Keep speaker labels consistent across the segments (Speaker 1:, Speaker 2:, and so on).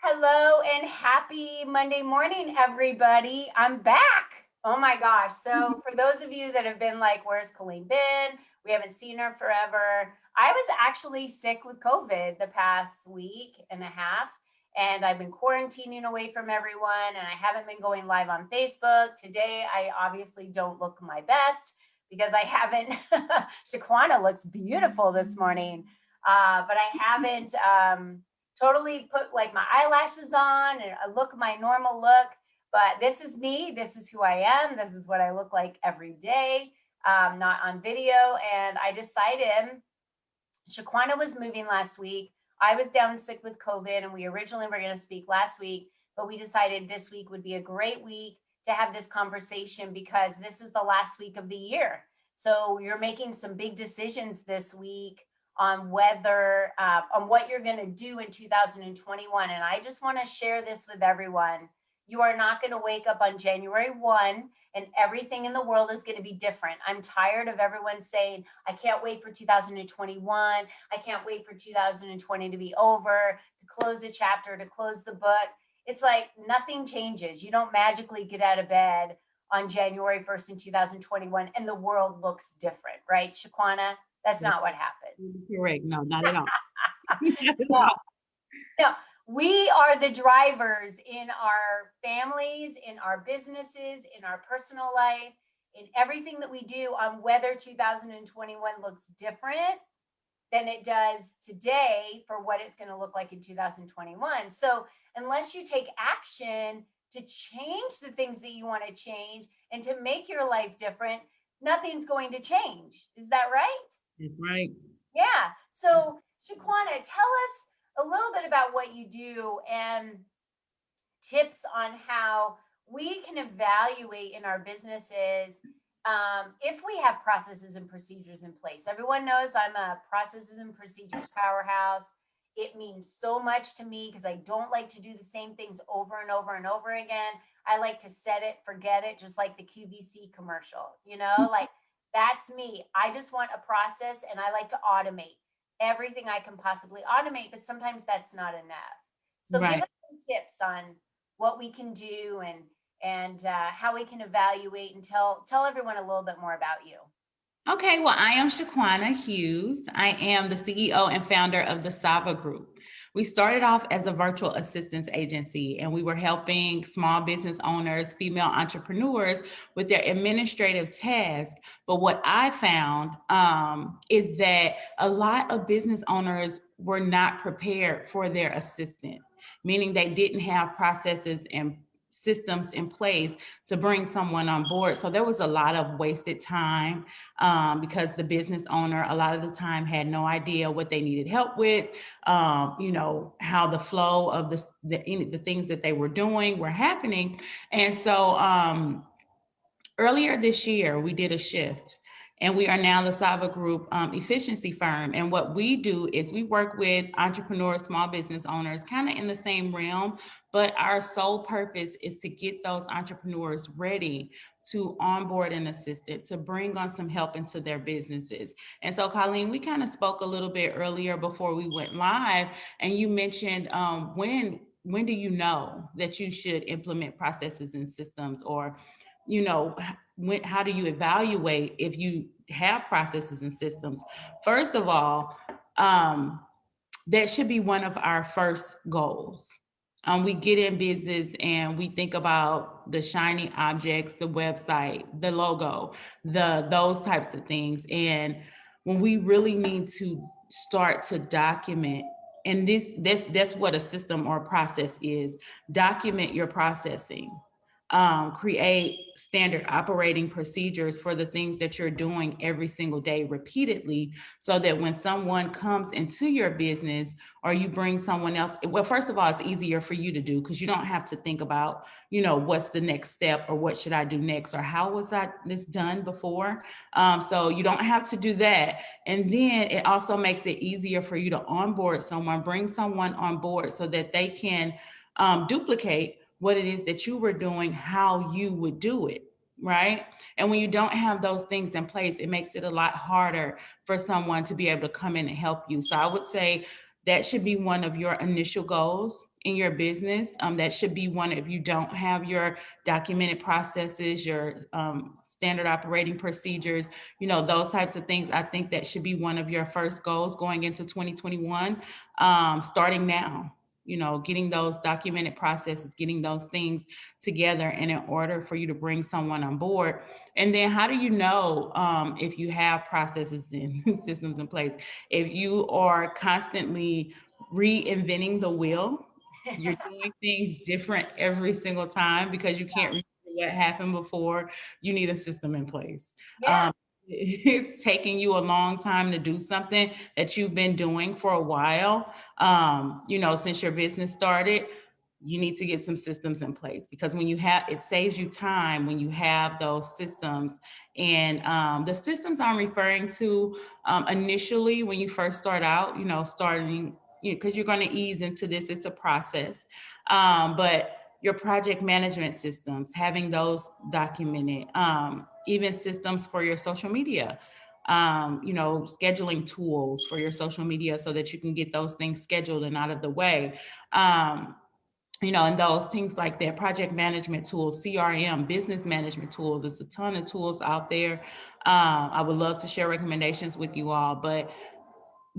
Speaker 1: Hello and happy Monday morning, everybody. I'm back. Oh my gosh. So, for those of you that have been like, where's Colleen been? We haven't seen her forever. I was actually sick with COVID the past week and a half, and I've been quarantining away from everyone, and I haven't been going live on Facebook. Today, I obviously don't look my best because I haven't. Shaquana looks beautiful this morning, but I haven't. Totally put like my eyelashes on and I look my normal look. But this is me. This is who I am. This is what I look like every day, not on video. And I decided Shaquana was moving last week. I was down sick with COVID, and we originally were going to speak last week, but we decided this week would be a great week to have this conversation because this is the last week of the year. So you're making some big decisions this week on whether on what you're going to do in 2021, and I just want to share this with everyone. You are not going to wake up on January 1 and everything in the world is going to be different. I'm tired of everyone saying, I can't wait for 2021. I can't wait for 2020 to be over, to close the chapter, to close the book. It's like nothing changes. You don't magically get out of bed on January 1st in 2021 and the world looks different, right, Shaquana? That's not what happens.
Speaker 2: Correct. No, not at all.
Speaker 1: No, no, we are the drivers in our families, in our businesses, in our personal life, in everything that we do on whether 2021 looks different than it does today for what it's going to look like in 2021. So, unless you take action to change the things that you want to change and to make your life different, nothing's going to change. Is that right?
Speaker 2: That's right.
Speaker 1: Yeah. So, Shaquana, tell us a little bit about what you do and tips on how we can evaluate in our businesses if we have processes and procedures in place. Everyone knows I'm a processes and procedures powerhouse. It means so much to me because I don't like to do the same things over and over and over again. I like to set it, forget it, just like the QVC commercial, like that's me. I just want a process and I like to automate everything I can possibly automate, but sometimes that's not enough. So give
Speaker 2: Right.
Speaker 1: us some tips on what we can do and how we can evaluate and tell everyone a little bit more about you.
Speaker 2: Okay, well, I am Shequana Hughes. I am the CEO and founder of the Saba Group. We started off as a virtual assistance agency, and we were helping small business owners, female entrepreneurs with their administrative tasks. But what I found is that a lot of business owners were not prepared for their assistant, meaning they didn't have processes and systems in place to bring someone on board. So there was a lot of wasted time because the business owner a lot of the time had no idea what they needed help with, how the flow of the things that they were doing were happening. And so earlier this year, we did a shift. And we are now the Saba Group efficiency firm. And what we do is we work with entrepreneurs, small business owners, kind of in the same realm, but our sole purpose is to get those entrepreneurs ready to onboard an assistant, to bring on some help into their businesses. And so, Colleen, we kind of spoke a little bit earlier before we went live, and you mentioned when do you know that you should implement processes and systems, or how do you evaluate if you have processes and systems? First of all, that should be one of our first goals. We get in business and we think about the shiny objects, the website, the logo, those types of things. And when we really need to start to document, and that's what a system or a process is, document your processing, create standard operating procedures for the things that you're doing every single day repeatedly, so that when someone comes into your business or you bring someone else, well, first of all, it's easier for you to do because you don't have to think about, what's the next step or what should I do next or how was this done before. So you don't have to do that. And then it also makes it easier for you to onboard someone, bring someone on board so that they can duplicate what it is that you were doing, how you would do it, right? And when you don't have those things in place, it makes it a lot harder for someone to be able to come in and help you. So I would say that should be one of your initial goals. in your business. That should be one. If you don't have your documented processes, your standard operating procedures, those types of things, I think that should be one of your first goals going into 2021, starting now. Getting those documented processes, getting those things together, and in order for you to bring someone on board. And then how do you know if you have processes and systems in place? If you are constantly reinventing the wheel, you're doing things different every single time because you can't remember what happened before, you need a system in place.
Speaker 1: Yeah.
Speaker 2: It's taking you a long time to do something that you've been doing for a while, since your business started. You need to get some systems in place, because when you have, it saves you time when you have those systems. And the systems I'm referring to, initially when you first start out, starting, because you're going to ease into this, it's a process. But your project management systems, having those documented, even systems for your social media, scheduling tools for your social media so that you can get those things scheduled and out of the way. And those things like that, project management tools, CRM, business management tools. There's a ton of tools out there. I would love to share recommendations with you all, but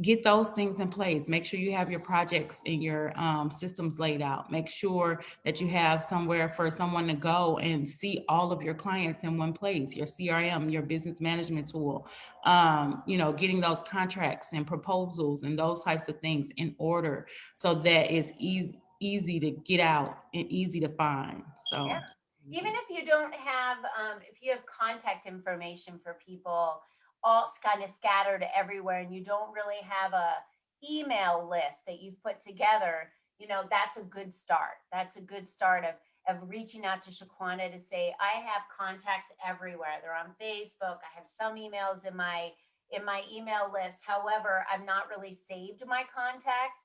Speaker 2: get those things in place. Make sure you have your projects and your systems laid out. Make sure that you have somewhere for someone to go and see all of your clients in one place, your CRM, your business management tool, getting those contracts and proposals and those types of things in order so that it's easy to get out and easy to find. So
Speaker 1: Yeah. Even if you don't have, if you have contact information for people all kind of scattered everywhere, and you don't really have a email list that you've put together, that's a good start. That's a good start of reaching out to Shaquana to say, I have contacts everywhere. They're on Facebook. I have some emails in my email list. However, I've not really saved my contacts.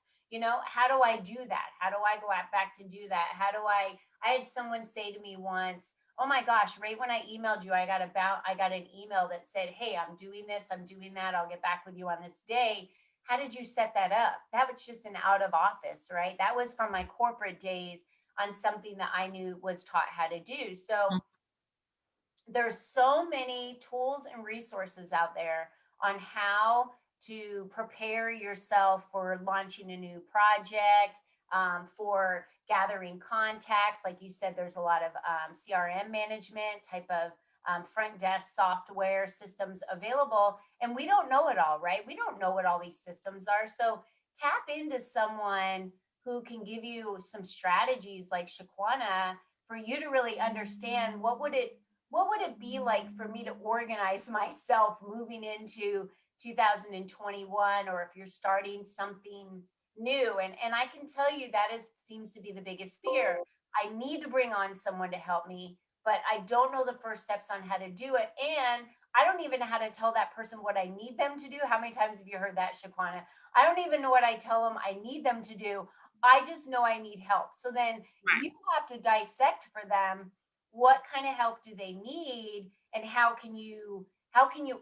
Speaker 1: How do I do that? How do I go back to do that? I had someone say to me once, "Oh my gosh, right when I emailed you, I got an email that said, 'Hey, I'm doing this, I'm doing that. I'll get back with you on this day.'" How did you set that up? That was just an out of office, right? That was from my corporate days on something that I knew was taught how to do. So there's so many tools and resources out there on how to prepare yourself for launching a new project, for gathering contacts. Like you said, there's a lot of CRM management type of front desk software systems available. And we don't know it all, right? We don't know what all these systems are. So tap into someone who can give you some strategies like Shaquana for you to really understand what would it be like for me to organize myself moving into 2021, or if you're starting something new. And I can tell you that is seems to be the biggest fear. I need to bring on someone to help me, but I don't know the first steps on how to do it, and I don't even know how to tell that person what I need them to do. How many times have you heard that, Shaquana? I don't even know what I tell them I need them to do. I just know I need help. So then you have to dissect for them what kind of help do they need, and how can you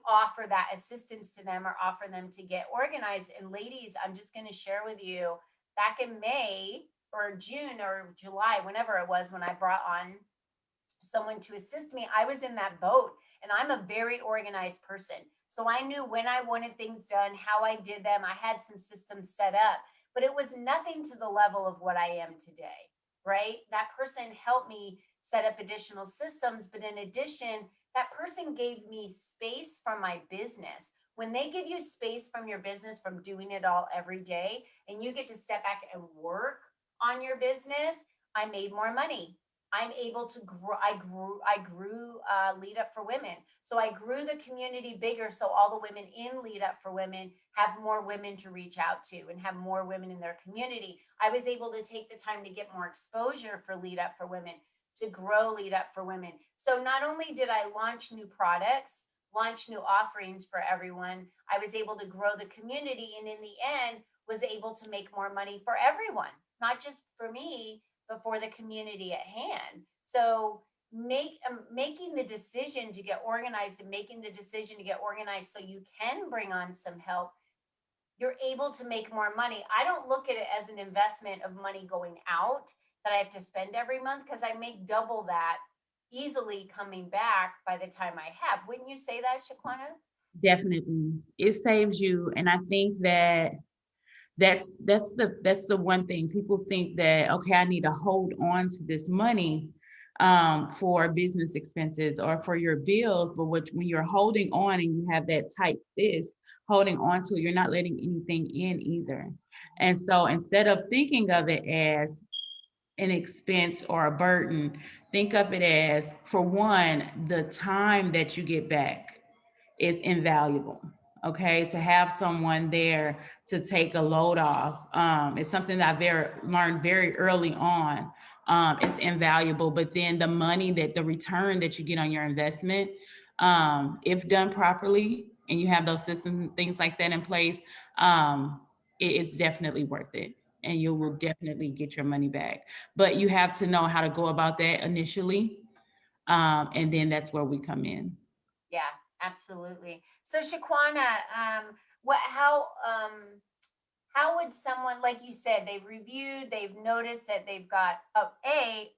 Speaker 1: offer that assistance to them, or offer them to get organized. And ladies, I'm just going to share with you, back in May or June or July, whenever it was, when I brought on someone to assist me, I was in that boat, and I'm a very organized person. So I knew when I wanted things done, how I did them. I had some systems set up, but it was nothing to the level of what I am today, right? That person helped me set up additional systems, but in addition, that person gave me space from my business. When they give you space from your business, from doing it all every day, and you get to step back and work on your business, I made more money. I'm able to grow. I grew Lead Up for Women. So I grew the community bigger. So all the women in Lead Up for Women have more women to reach out to and have more women in their community. I was able to take the time to get more exposure for Lead Up for Women, to grow Lead Up for Women. So not only did I launch new products, launch new offerings for everyone, I was able to grow the community, and in the end was able to make more money for everyone, not just for me, but for the community at hand. So making the decision to get organized, and making the decision to get organized so you can bring on some help, you're able to make more money. I don't look at it as an investment of money going out that I have to spend every month, because I make double that easily coming back by the time I have. Wouldn't you say that, Shaquana?
Speaker 2: Definitely. It saves you. And I think that that's the one thing people think that, okay, I need to hold on to this money for business expenses or for your bills. But when you're holding on and you have that tight fist holding on to it, you're not letting anything in either. And so instead of thinking of it as an expense or a burden, think of it as, for one, the time that you get back is invaluable. Okay, to have someone there to take a load off is something that learned very early on. It's invaluable, but then the return that you get on your investment, if done properly and you have those systems and things like that in place, it's definitely worth it, and you will definitely get your money back. But you have to know how to go about that initially, and then that's where we come in.
Speaker 1: Yeah, absolutely. So Shaquana, what how would someone, like you said, they've reviewed, they've noticed that they've got, oh,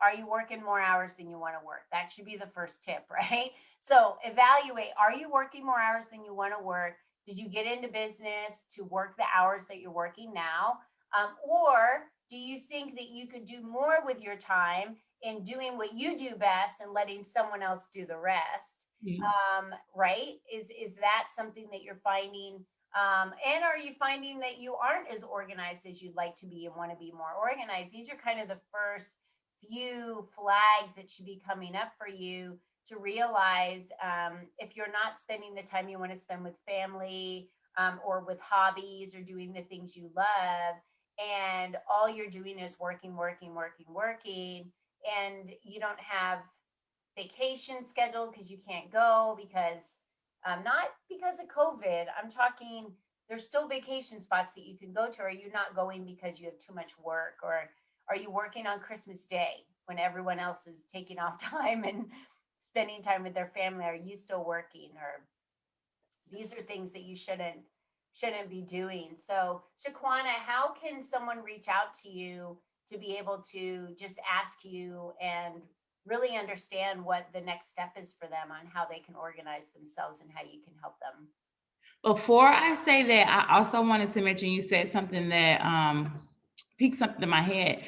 Speaker 1: are you working more hours than you want to work? That should be the first tip, right? So evaluate, are you working more hours than you want to work? Did you get into business to work the hours that you're working now? Or do you think that you could do more with your time in doing what you do best and letting someone else do the rest?
Speaker 2: Yeah.
Speaker 1: Right? Is that something that you're finding? And are you finding that you aren't as organized as you'd like to be and want to be more organized? These are kind of the first few flags that should be coming up for you to realize, if you're not spending the time you want to spend with family, or with hobbies or doing the things you love, and all you're doing is working, working, working, working, and you don't have vacation scheduled because you can't go because, not because of COVID. I'm talking, there's still vacation spots that you can go to. Are you not going because you have too much work? Or are you working on Christmas Day when everyone else is taking off time and spending time with their family? Are you still working? Or these are things that you shouldn't be doing. So Shaquana, how can someone reach out to you to be able to just ask you and really understand what the next step is for them on how they can organize themselves and how you can help them?
Speaker 2: Before I say that, I also wanted to mention, you said something that piqued something in my head.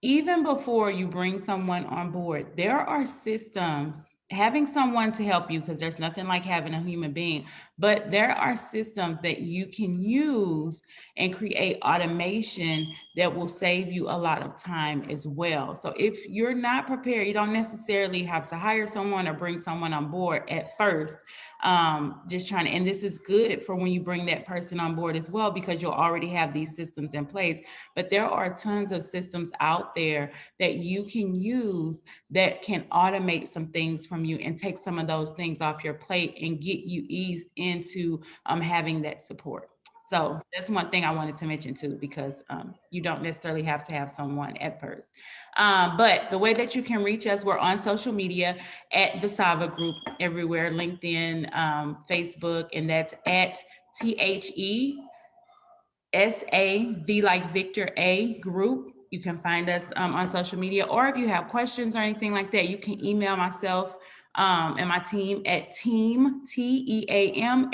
Speaker 2: Even before you bring someone on board, there are systems. Having someone to help you, because there's nothing like having a human being, but there are systems that you can use and create automation that will save you a lot of time as well. So if you're not prepared, you don't necessarily have to hire someone or bring someone on board at first. Just trying to, and this is good for when you bring that person on board as well, because you'll already have these systems in place. But there are tons of systems out there that you can use that can automate some things from you and take some of those things off your plate and get you eased into having that support. So that's one thing I wanted to mention too, because you don't necessarily have to have someone at first. But the way that you can reach us, we're on social media at the Sava Group everywhere, LinkedIn, Facebook, and that's at THESAV like Victor A Group. You can find us on social media, or if you have questions or anything like that, you can email myself and my team at TEAM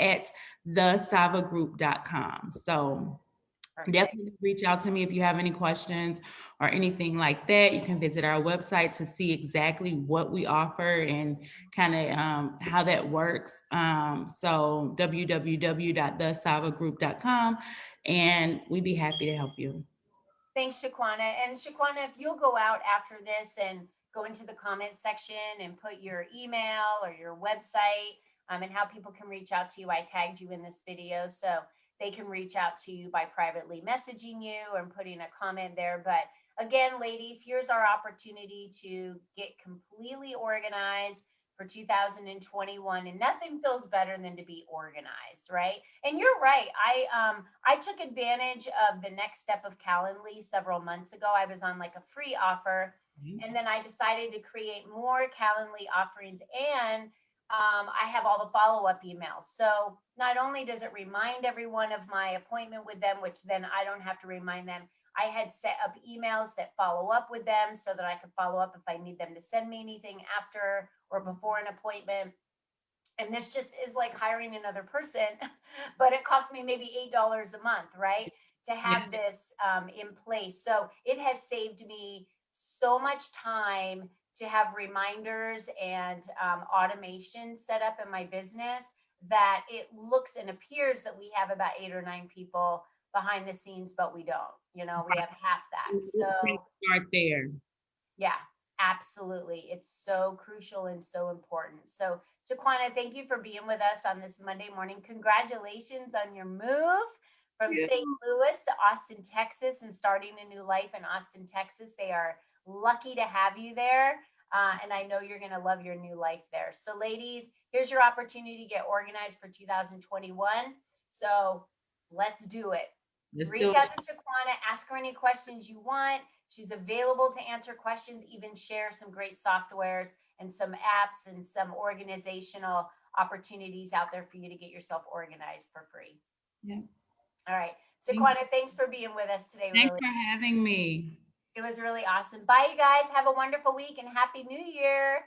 Speaker 2: at thesavagroup.com. So
Speaker 1: Perfect.
Speaker 2: definitely reach out to me if you have any questions or anything like that. You can visit our website to see exactly what we offer and kind of how that works. So www.thesavagroup.com, and we'd be happy to help you.
Speaker 1: Thanks, Shaquana. And Shaquana, if you'll go out after this and go into the comment section and put your email or your website, and how people can reach out to you. I tagged you in this video so they can reach out to you by privately messaging you and putting a comment there. But again, ladies, here's our opportunity to get completely organized for 2021, and nothing feels better than to be organized, right? And you're right. I took advantage of the next step of Calendly several months ago. I was on like a free offer, and then I decided to create more Calendly offerings. And I have all the follow-up emails. So not only does it remind everyone of my appointment with them, which then I don't have to remind them, I had set up emails that follow up with them so that I could follow up if I need them to send me anything after or before an appointment. And this just is like hiring another person, but it costs me maybe $8 a month, right? To
Speaker 2: Yeah.
Speaker 1: have this in place. So it has saved me so much time to have reminders and automation set up in my business that it looks and appears that we have about 8 or 9 people behind the scenes, but we don't. You know, we have half that. So
Speaker 2: Start there.
Speaker 1: yeah, absolutely. It's so crucial and so important. So, Shaquana, thank you for being with us on this Monday morning. Congratulations on your move from
Speaker 2: Yeah.
Speaker 1: St. Louis to Austin, Texas, and starting a new life in Austin, Texas. They are lucky to have you there. And I know you're going to love your new life there. So, ladies, here's your opportunity to get organized for 2021. So, let's do it.
Speaker 2: Let's do
Speaker 1: Reach
Speaker 2: it.
Speaker 1: out to Shaquana, ask her any questions you want. She's available to answer questions, even share some great softwares and some apps and some organizational opportunities out there for you to get yourself organized for free.
Speaker 2: Yeah.
Speaker 1: All right.
Speaker 2: Thank-
Speaker 1: Shaquana, thanks for being with us today.
Speaker 2: Thanks
Speaker 1: Really,
Speaker 2: for having me.
Speaker 1: it was really awesome. Bye, you guys. Have a wonderful week and Happy New Year.